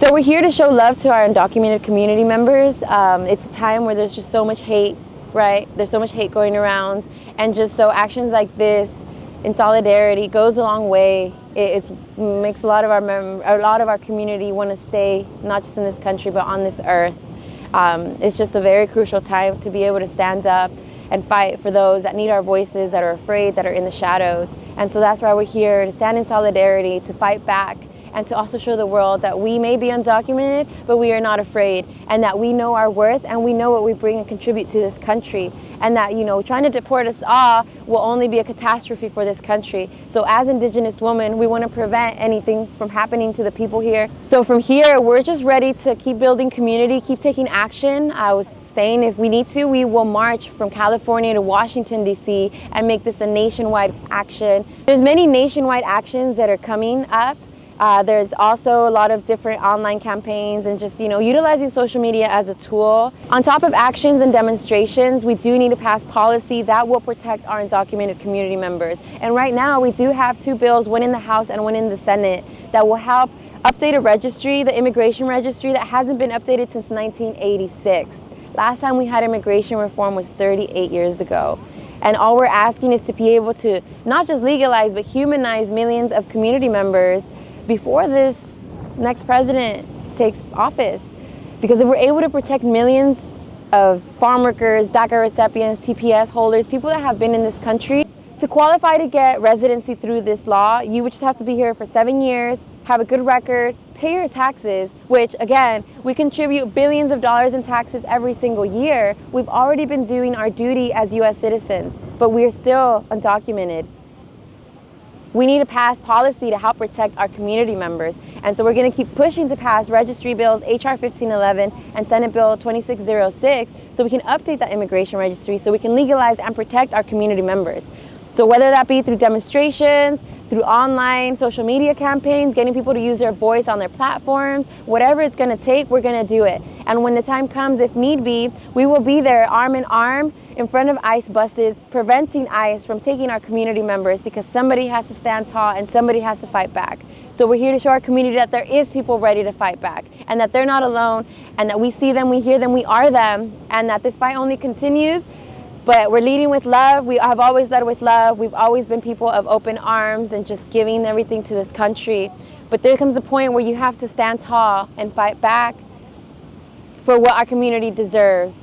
So we're here to show love to our undocumented community members. It's a time where there's just so much hate, right? There's so much hate going around, and just so actions like this in solidarity goes a long way. It makes a lot of our community want to stay, not just in this country, but on this earth. It's just a very crucial time to be able to stand up and fight for those that need our voices, that are afraid, that are in the shadows. And so that's why we're here, to stand in solidarity, to fight back, and to also show the world that we may be undocumented, but we are not afraid, and that we know our worth, and we know what we bring and contribute to this country, and that, you know, trying to deport us all will only be a catastrophe for this country. So as Indigenous women, we want to prevent anything from happening to the people here. So from here, we're just ready to keep building community, keep taking action. I was saying, if we need to, we will march from California to Washington, D.C. and make this a nationwide action. There's many nationwide actions that are coming up. There's also a lot of different online campaigns and just, you know, utilizing social media as a tool. On top of actions and demonstrations, we do need to pass policy that will protect our undocumented community members. And right now, we do have 2 bills, one in the House and one in the Senate, that will help update a registry, the immigration registry, that hasn't been updated since 1986. Last time we had immigration reform was 38 years ago. And all we're asking is to be able to not just legalize, but humanize millions of community members before this next president takes office. Because if we're able to protect millions of farm workers, DACA recipients, TPS holders, people that have been in this country, to qualify to get residency through this law, you would just have to be here for 7 years, have a good record, pay your taxes, which again, we contribute billions of dollars in taxes every single year. We've already been doing our duty as US citizens, but we're still undocumented. We need to pass policy to help protect our community members. And so we're going to keep pushing to pass registry bills, HR 1511 and Senate Bill 2606, so we can update that immigration registry so we can legalize and protect our community members. So whether that be through demonstrations, through online social media campaigns, getting people to use their voice on their platforms, whatever it's going to take, we're going to do it. And when the time comes, if need be, we will be there arm in arm in front of ICE buses, preventing ICE from taking our community members, because somebody has to stand tall and somebody has to fight back. So we're here to show our community that there is people ready to fight back, and that they're not alone, and that we see them, we hear them, we are them, and that this fight only continues. But we're leading with love. We have always led with love. We've always been people of open arms and just giving everything to this country. But there comes a point where you have to stand tall and fight back for what our community deserves.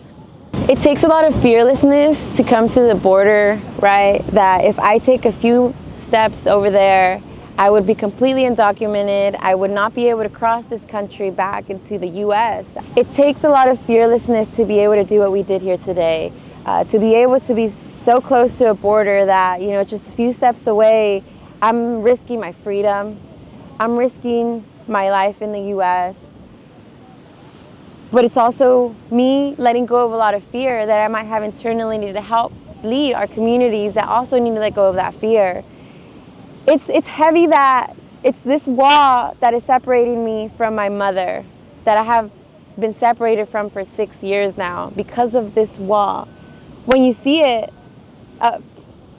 It takes a lot of fearlessness to come to the border, right? That if I take a few steps over there, I would be completely undocumented. I would not be able to cross this country back into the US. It takes a lot of fearlessness to be able to do what we did here today. To be able to be so close to a border that, you know, just a few steps away, I'm risking my freedom. I'm risking my life in the US. But it's also me letting go of a lot of fear that I might have internally need to help lead our communities that also need to let go of that fear. It's heavy that it's this wall that is separating me from my mother, that I have been separated from for 6 years now because of this wall. When you see it up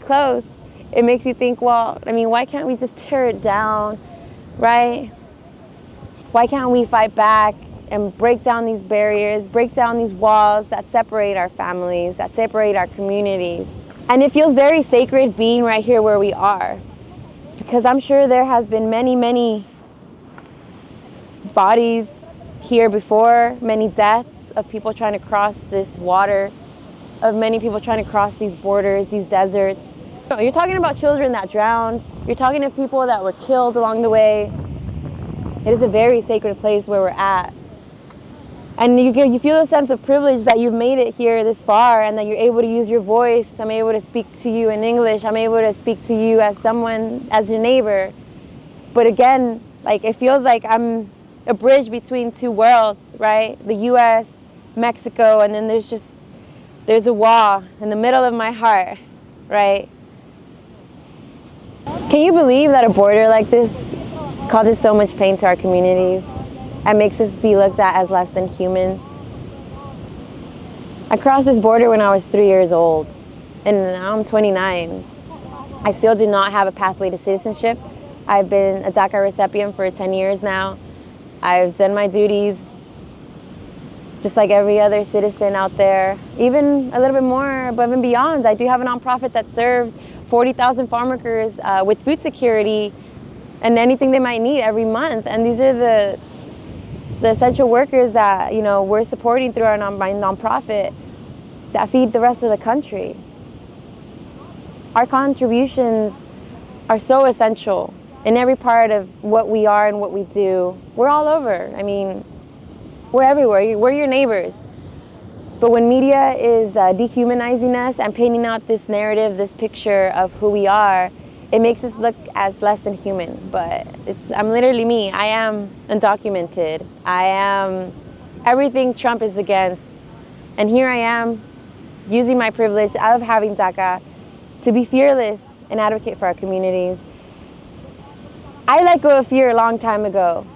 close, it makes you think, well, I mean, why can't we just tear it down, right? Why can't we fight back and break down these barriers, break down these walls that separate our families, that separate our communities? And it feels very sacred being right here where we are, because I'm sure there has been many, many bodies here before, many deaths of people trying to cross this water, of many people trying to cross these borders, these deserts. You're talking about children that drowned. You're talking to people that were killed along the way. It is a very sacred place where we're at. And you feel a sense of privilege that you've made it here this far, and that you're able to use your voice. I'm able to speak to you in English. I'm able to speak to you as someone, as your neighbor. But again, like, it feels like I'm a bridge between 2 worlds, right? The US, Mexico, and then there's a wall in the middle of my heart, right? Can you believe that a border like this causes so much pain to our communities and makes us be looked at as less than human? I crossed this border when I was 3 years old, and now I'm 29. I still do not have a pathway to citizenship. I've been a DACA recipient for 10 years now. I've done my duties just like every other citizen out there, even a little bit more above and beyond. I do have a nonprofit that serves 40,000 farm workers with food security and anything they might need every month. And these are the essential workers that, you know, we're supporting through our my nonprofit that feed the rest of the country. Our contributions are so essential in every part of what we are and what we do. We're all over. I mean, we're everywhere. We're your neighbors. But when media is dehumanizing us and painting out this narrative, this picture of who we are, it makes us look as less than human. But I'm literally me. I am undocumented. I am everything Trump is against. And here I am using my privilege of having DACA to be fearless and advocate for our communities. I let go of fear a long time ago.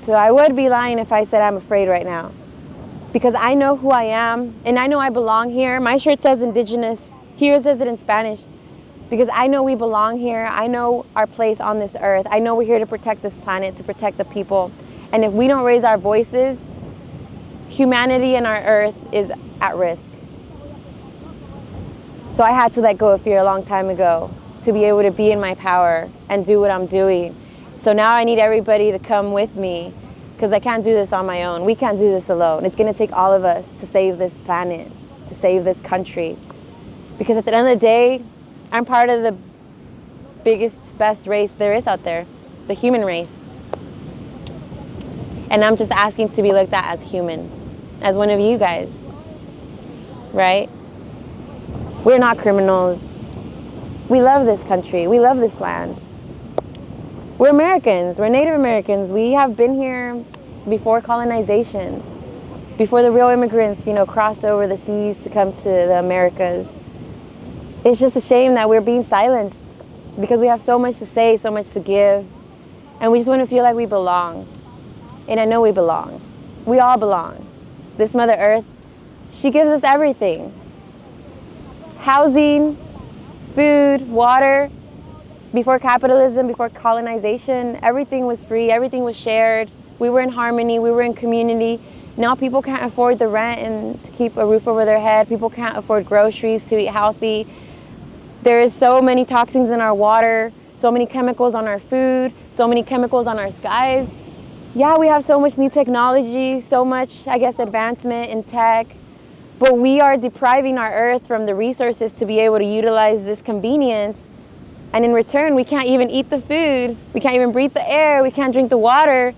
So I would be lying if I said I'm afraid right now. Because I know who I am and I know I belong here. My shirt says Indigenous. Here it says it in Spanish. Because I know we belong here. I know our place on this earth. I know we're here to protect this planet, to protect the people. And if we don't raise our voices, humanity and our earth is at risk. So I had to let go of fear a long time ago to be able to be in my power and do what I'm doing. So now I need everybody to come with me because I can't do this on my own. We can't do this alone. It's going to take all of us to save this planet, to save this country. Because at the end of the day, I'm part of the biggest, best race there is out there, the human race. And I'm just asking to be looked at as human, as one of you guys, right? We're not criminals. We love this country. We love this land. We're Americans. We're Native Americans. We have been here before colonization, before the real immigrants, you know, crossed over the seas to come to the Americas. It's just a shame that we're being silenced because we have so much to say, so much to give, and we just want to feel like we belong. And I know we belong. We all belong. This Mother Earth, she gives us everything. Housing, food, water. Before capitalism, before colonization, everything was free, everything was shared. We were in harmony, we were in community. Now people can't afford the rent and to keep a roof over their head. People can't afford groceries to eat healthy. There is so many toxins in our water, so many chemicals on our food, so many chemicals on our skies. Yeah, we have so much new technology, so much, I guess, advancement in tech, but we are depriving our earth from the resources to be able to utilize this convenience. And in return, we can't even eat the food. We can't even breathe the air. We can't drink the water.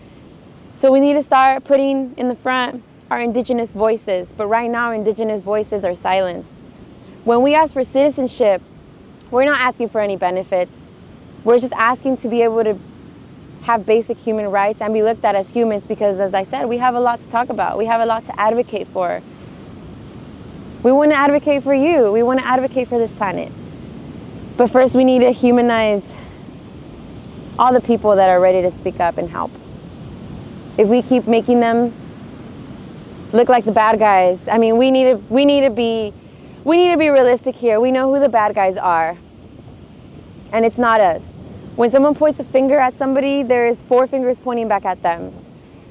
So we need to start putting in the front our Indigenous voices. But right now, Indigenous voices are silenced. When we ask for citizenship, we're not asking for any benefits. We're just asking to be able to have basic human rights and be looked at as humans because, as I said, we have a lot to talk about. We have a lot to advocate for. We want to advocate for you. We want to advocate for this planet. But first, we need to humanize all the people that are ready to speak up and help. If we keep making them look like the bad guys, I mean, we need to be realistic here. We know who the bad guys are, and it's not us. When someone points a finger at somebody, there is 4 fingers pointing back at them,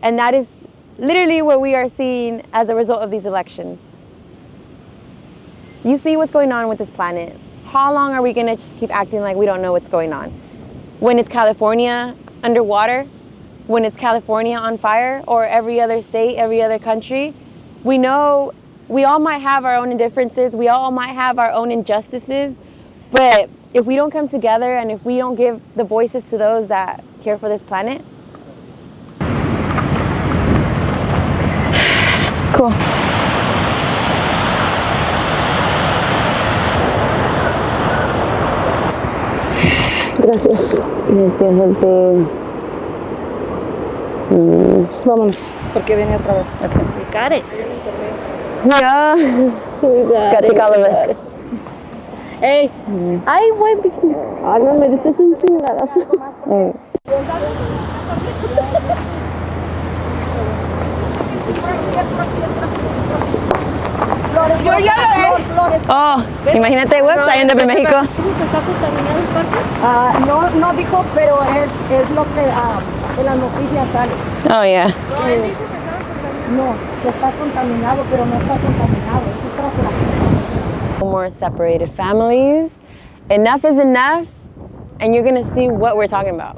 and that is literally what we are seeing as a result of these elections. You see what's going on with this planet. How long are we going to just keep acting like we don't know what's going on? When it's California underwater, when it's California on fire, or every other state, every other country, we know we all might have our own indifferences, we all might have our own injustices, but if we don't come together and if we don't give the voices to those that care for this planet. Cool. Gracias. Vámonos, porque viene otra vez. Okay. We got it. Yeah. Gotta take all of us. Hey, ay, güey, ay, no, me diste un chingadazo. flores. Yo ya lo flores. Oh, imagínate el website en de México. ¿Está contaminado el parque? No dijo, pero es lo que en las noticias sale. Oh, yeah. No, que está contaminado, pero no está contaminado. Es otra cosa. More separated families. Enough is enough, and you're gonna see what we're talking about.